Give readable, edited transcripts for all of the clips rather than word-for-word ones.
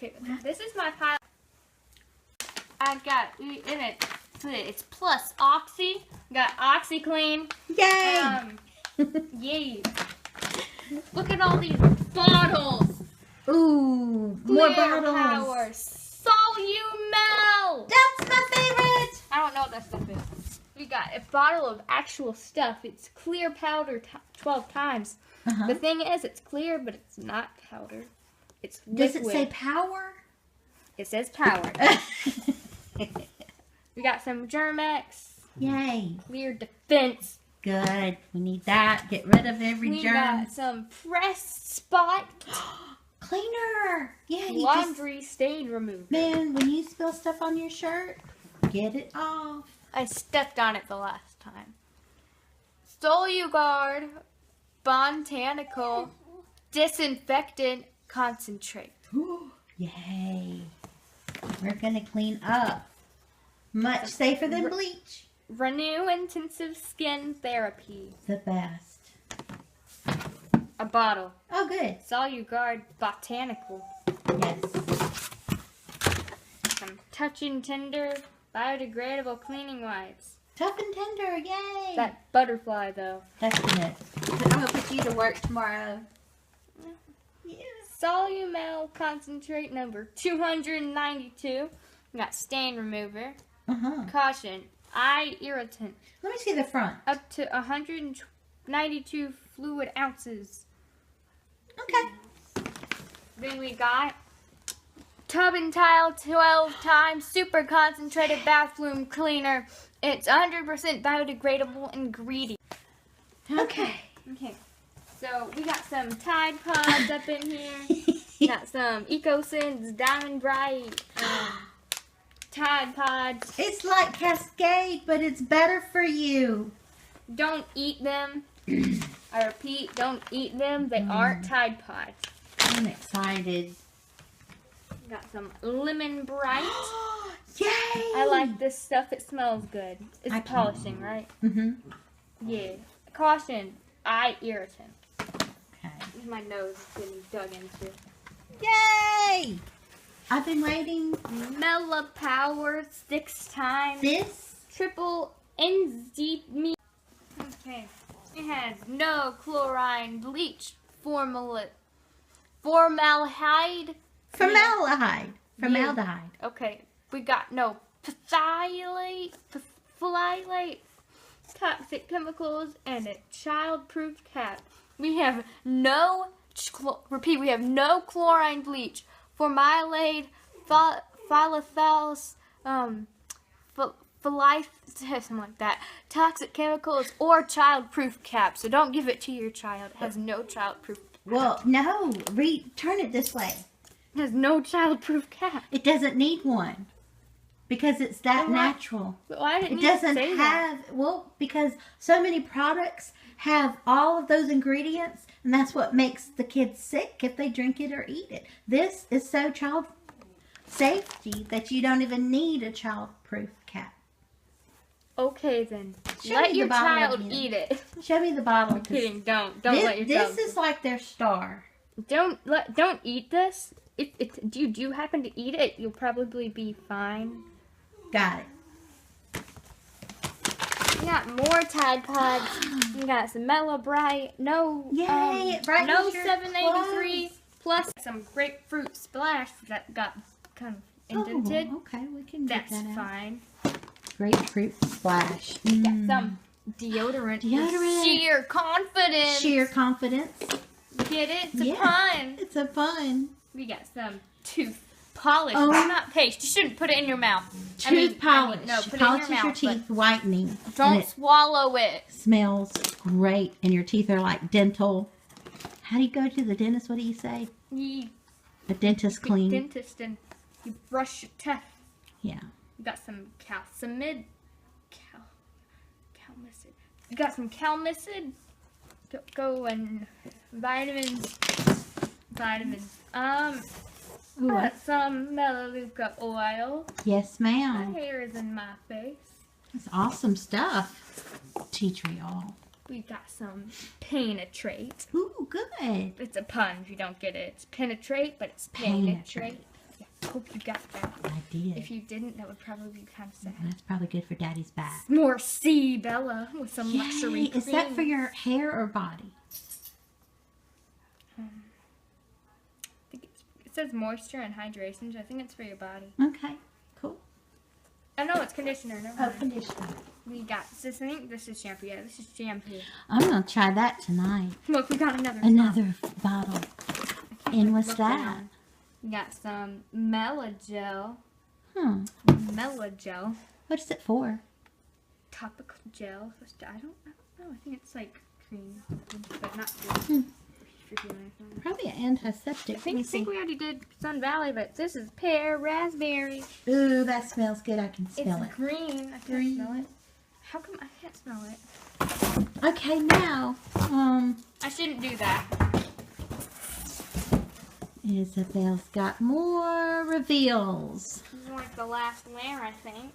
Okay, this is my pile. I got in it. It's plus Oxy. Got OxyClean. Yay! Yay! Look at all these bottles. Ooh, Clear more bottles. Power. Solumel. That's my favorite. I don't know what that stuff is. We got a bottle of actual stuff. It's clear powder 12 times. The thing is, it's clear, but it's not powder. It's liquid. Does it say power? It says power. We got some Germex. Yay. Clear defense. Good. We need that. Get rid of every We germ. got some press spot. Cleaner. Yeah. Laundry stain remover. Man, when you spill stuff on your shirt, get it off. I stepped on it the last time. Solugard Botanical Disinfectant Concentrate. Yay. We're going to clean up. Much safer than bleach. Renew Intensive Skin Therapy. The best. A bottle. Oh, good. Solugard Botanical. Yes. Some Touch and Tender Biodegradable Cleaning Wipes. Tough and tender. Yay. That butterfly, though. That's good. I'm going to put you to work tomorrow. Yeah. Solumel Concentrate number 292. We got stain remover. Caution. Eye irritant. Let me see the front. Up to 192 fluid ounces. Okay. Then we got Tub and Tile 12 times super concentrated bathroom cleaner. It's 100% biodegradable ingredient. Okay. Okay. So we got some Tide Pods up in here. Got some EcoSense Diamond Bright Tide Pods. It's like Cascade, but it's better for you. Don't eat them. I repeat, don't eat them. They aren't Tide Pods. I'm excited. Got some Lemon Bright. Yay! I like this stuff. It smells good. It's polishing, right? Yeah. Caution. Eye irritant. Okay. My nose is getting dug into. Yay! I've been waiting. Mela Power 6 times. This? Triple NZ. Okay. It has no chlorine, bleach, formaldehyde. Formaldehyde. Formaldehyde. Okay. We got no phthalates, toxic chemicals, and a child-proof cap. We have no, we have no chlorine bleach, formaldehyde, phthalates, something like that, toxic chemicals, or child-proof cap. So don't give it to your child. It has no child-proof cap. Well, no. Turn it this way. It has no child-proof cap. It doesn't need one. Because it's that natural. Why didn't it you doesn't say have, that? well, because so many products have all of those ingredients, and that's what makes the kids sick if they drink it or eat it. This is so child safety that you don't even need a child-proof cap. Okay, then. Show Let me your the bottle child again. eat it. Show me the bottle. I'm kidding. Don't let your child. This is like their star. Don't eat this. If you happen to eat it, you'll probably be fine. Got it. We got more Tide Pods. We got some Mela Bright. No, Yay! It brightens no your 783 clothes. plus some grapefruit splash that got kind of indented. Oh, okay, we can get That's that out. fine. Grapefruit splash. We got some deodorant. Sheer confidence. Sheer confidence. Get it? It's a pun. It's a pun. We got some tooth polish. Oh. Not paste. You shouldn't put it in your mouth. Tooth polish. No, put Polishes it in your your mouth. teeth, whitening. Don't And it swallow it. smells great, and your teeth are like dental. How do you go to the dentist? What do you say? You A dentist clean. dentist and you brush your teeth. Yeah. You got some calcimid. Calmicid. You got some calmicid. Go and vitamins. Ooh, Got some Melaleuca oil. yes, My ma'am. hair is in my face. That's awesome stuff. Tea tree oil. We got some penetrate. Ooh, good. It's a pun if you don't get it. It's penetrate, but it's penetrate. Penetrate. hope you got that. I did. If you didn't, that would probably be kind of sad. That's probably good for Daddy's back. More C Bella with some Yay. luxury Is that cream. for your hair or body? I think it says moisture and hydration, so I think it's for your body. Okay, cool. Oh no, it's conditioner. Never Oh, mind. conditioner. We got this. I think this is shampoo. Yeah, this is shampoo. I'm going to try that tonight. Look, we got another. Another bottle. And what's Look that? down. We got some Melagel. Melagel. What is it for? Topical gel. I don't know. I think it's like cream, but not good. For healing. Probably an antiseptic. I think we already did Sun Valley, but this is pear raspberry. Ooh, that smells good. I can smell It's it. green. I can't smell it. How come I can't smell it? Okay, now, I shouldn't do that. Isabel's got more reveals. This is like the last layer, I think.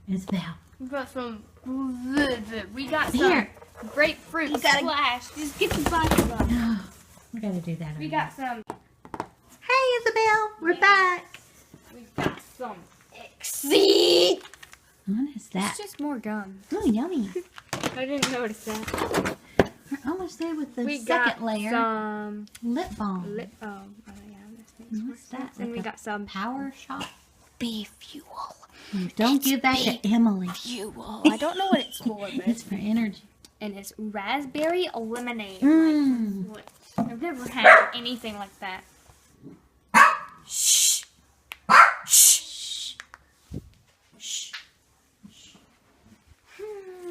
Isabel. We got some. We got some Here. grapefruit You gotta- splash. Just get the bottle up. Oh, we got to do that. We got some. Hey, Isabel. We're back. We got some Exceed. What is that? It's just more gum. Oh, yummy. I didn't notice that. We're almost there with the We second got layer. some lip balm. lip. Oh yeah, this makes more What's that? sense. And Like we a got some Power shot. bee fuel. Don't give that to Emily. Fuel. I don't know what it's for, but It's for energy. and it's raspberry lemonade. Mm. Like, what? I've never had anything like that. Shh. Shh. Shh.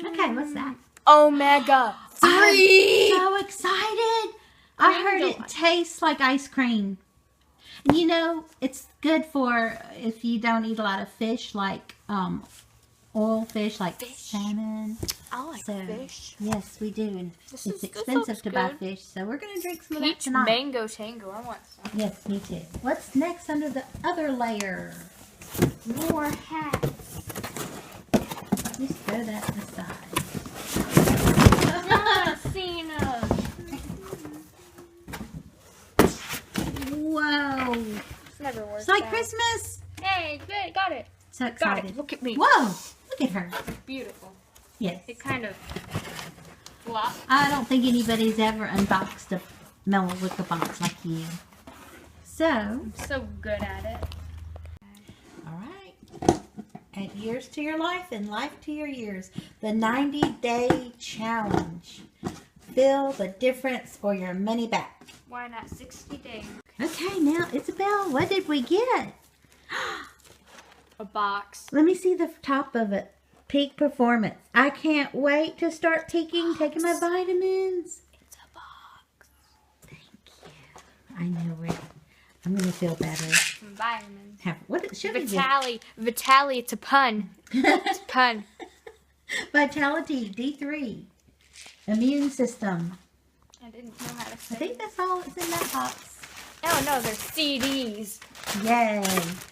Okay, what's that? Omega 3. I'm so excited. I heard it tastes like ice cream. You know, it's good for if you don't eat a lot of fish, like oil fish, like salmon. I like So, fish. yes, we do. And This it's looks expensive to buy good. fish, so we're going to drink some of that Peach tonight. mango tango. I want some. Yes, me too. What's next under the other layer? More hats. Just throw that aside. Cena. Whoa. It's never worked It's like out. Christmas. Hey, good, got it. So Got excited. it. Look at me. Whoa. Look at her. Beautiful. Yes. It kind of flopped. I don't think anybody's ever unboxed a Melaleuca box like you. So, I'm so good at it. all right. Add years to your life and life to your years. The 90-day challenge. Feel the difference or your money back. Why not 60 days? Okay, now, Isabel, what did we get? A box. Let me see the top of it. Peak Performance. I can't wait to start taking my vitamins. It's a box. Thank you. I know, Rick. I'm going to feel better. Some vitamins. What should we do? Vitali, it's a pun. It's a pun. Vitality, D3. Immune system. I didn't know how to I say think it. that's all that's in that box. Oh no, they're CDs. Yay.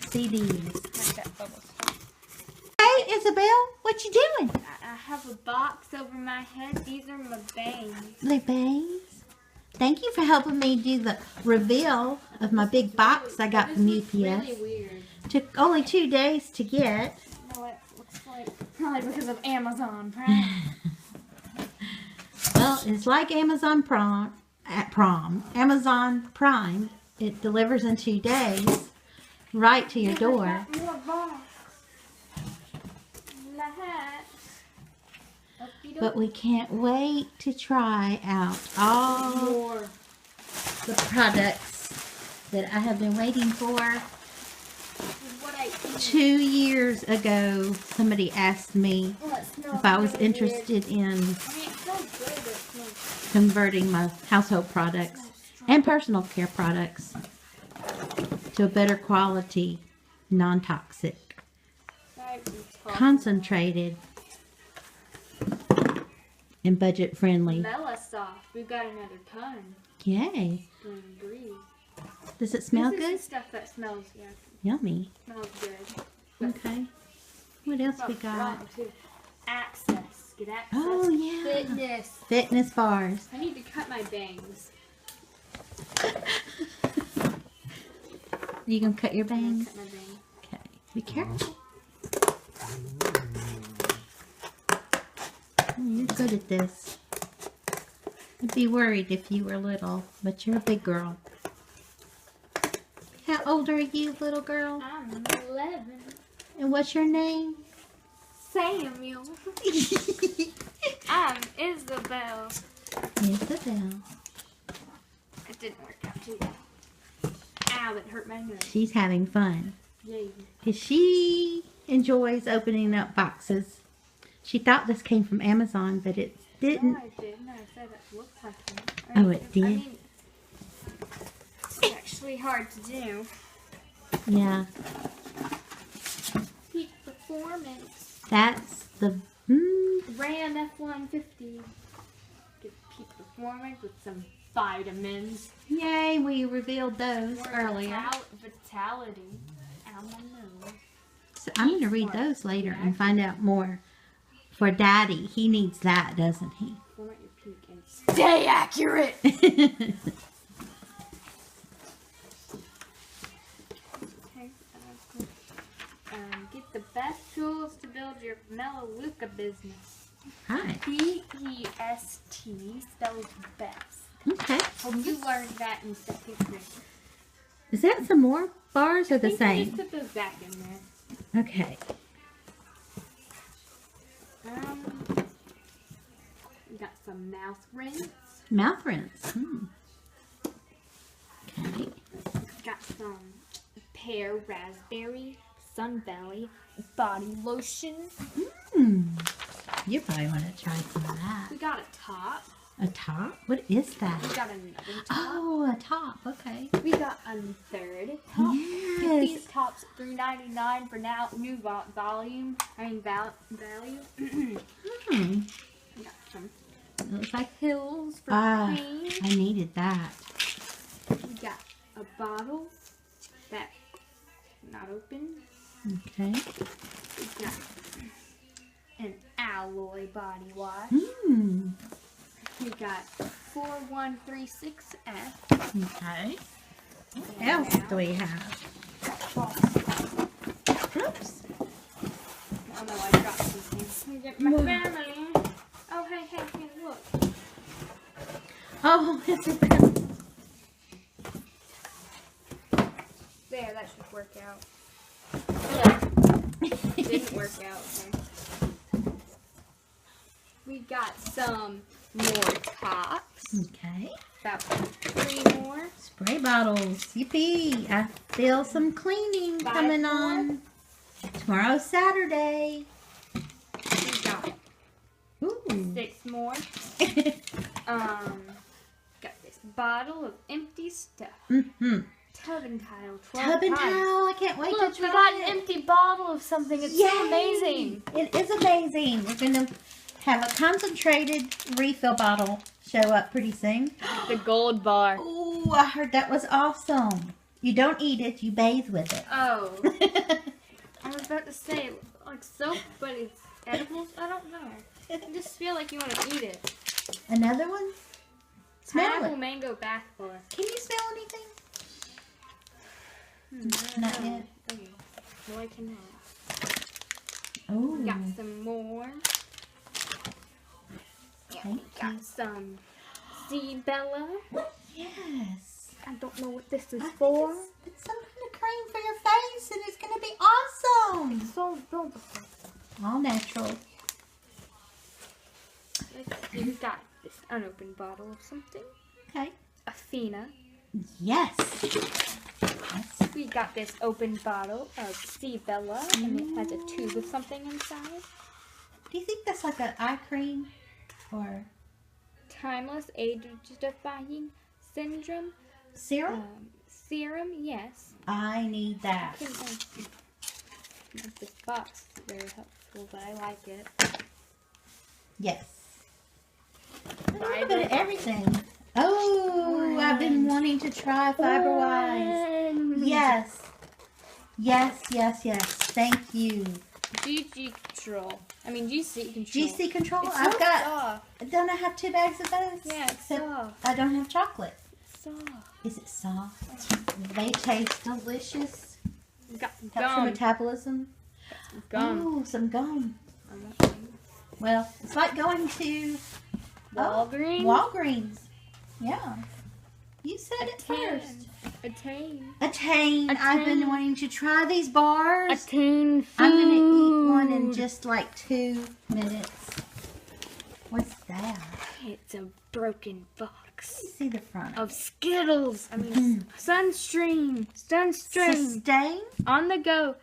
CDs. Like that bubbles. Isabel. What you doing? I have a box over my head. These are my bangs. The bangs. Thank you for helping me do the reveal of my big box I got from UPS. Really weird. Took only 2 days to get. No, it looks like probably because of Amazon Prime. Well, it's like Amazon Prime. Amazon Prime. It delivers in 2 days, right to your door. More box. But we can't wait to try out all the products that I have been waiting for. 2 years ago, somebody asked me if I was interested in converting my household products and personal care products to a better quality, non-toxic, concentrated, and budget friendly. Soft. We've got another ton. Yay. Does it smell This good? is stuff that smells, Yummy. smells good. Okay. What else we got? Strong, too. Access. Get access. Oh, yeah. Fitness. Fitness bars. I need to cut my bangs. You gonna cut your bangs? Cut my bangs. Okay. Be careful. Oh, you're good at this. I'd be worried if you were little, but you're a big girl. How old are you, little girl? I'm 11. And what's your name? Samuel. I'm Isabel. Isabel. It didn't work out too well. Ow, it hurt my nose. She's having fun. Yay. 'Cause she enjoys opening up boxes. She thought this came from Amazon, but it didn't. No, I didn't. I said it looked like it. Oh, it did? I mean, it's actually hard to do. Yeah. Peak Performance. That's the... Ram F-150. Get peak performance with some vitamins. Yay, we revealed those More earlier. Vitality. Ow, my nose. So I'm going to read those later and find out more. For Daddy, he needs that, doesn't he? Format your peak and stay accurate. Okay. Get the best tools to build your Melaleuca business. Hi. B-E-S-T spells best. Okay. Hope you learned that in second grade. Is that some more bars or the I same? just put those back in there. Okay. We got some mouth rinse. Mouth rinse. Okay. Got some pear, raspberry, Sun Valley body lotion. You probably want to try some of that. We got a top. A top? What is that? We got another top. Oh, a top. Okay. We got a third top. Get Yes. these tops $3.99 for now new value. Value. Hmm. We got some It looks like pills for pain. I needed that. We got a bottle that not open. Okay. We got an alloy body wash. We got 4136F. Okay. What else do we have? Oops. Oh no, I dropped some things. We get my family. Oh, hey, look. Oh, it's a bit. There, that should work out. Didn't work out. Okay. We got some more tops. Okay. About 3 more. Spray bottles. Yippee. I feel some cleaning 5 coming more. on. Tomorrow's Saturday. We got Ooh. 6 more. Got this bottle of empty stuff. Tub and tile 12 Tub and times. towel. I can't wait Look, to we try got it. an empty bottle of something. It's so amazing. It is amazing. We're going to have a concentrated refill bottle show up pretty soon. The gold bar. Ooh, I heard that was awesome. You don't eat it, you bathe with it. Oh. I was about to say, like soap, but it's edible. I don't know. I just feel like you want to eat it. Another one? Smell Pineapple it. mango bath bar. Can you smell anything? Not yet. Okay. No, I cannot. Oh. We got some more. Yeah, we Thank got you. some Bella. Yes. I don't know what this is I think for. it's some kind of cream for your face, and it's going to be awesome. So beautiful. All natural. Let's see, we got this unopened bottle of something. Okay. Athena. Yes. We got this open bottle of Bella, and it has a tube of something inside. Do you think that's like an eye cream or Timeless age-defying syndrome serum? serum. Yes. I need that. This box is very helpful, but I like it. Yes. A little bit of everything. Oh, I've been wanting to try Fiberwise. Yes. Yes, yes, yes. Thank you. GC control. GC control. It's I've so got. soft. Don't I have 2 bags of those? Yeah, it's Except soft. I don't have chocolate. It's soft. Is it soft? They taste delicious. We got Helps your gum. metabolism. Gum. Oh, some gum. On that thing. Well, it's like going to Walgreens. Walgreens. Yeah. You said it first. Attain. Attain. I've been wanting to try these bars. Attain food. I'm going to eat one in just like 2 minutes. What's that? It's a broken box See the front. of Skittles. Sunstream. Sustain? On the go.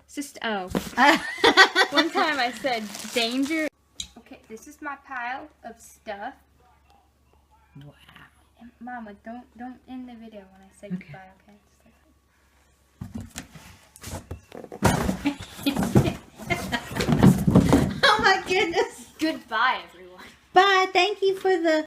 One time I said danger. Okay, this is my pile of stuff. Wow. And Mama, don't end the video when I say goodbye, okay? Oh my goodness. Goodbye, everyone. Bye. Thank you for the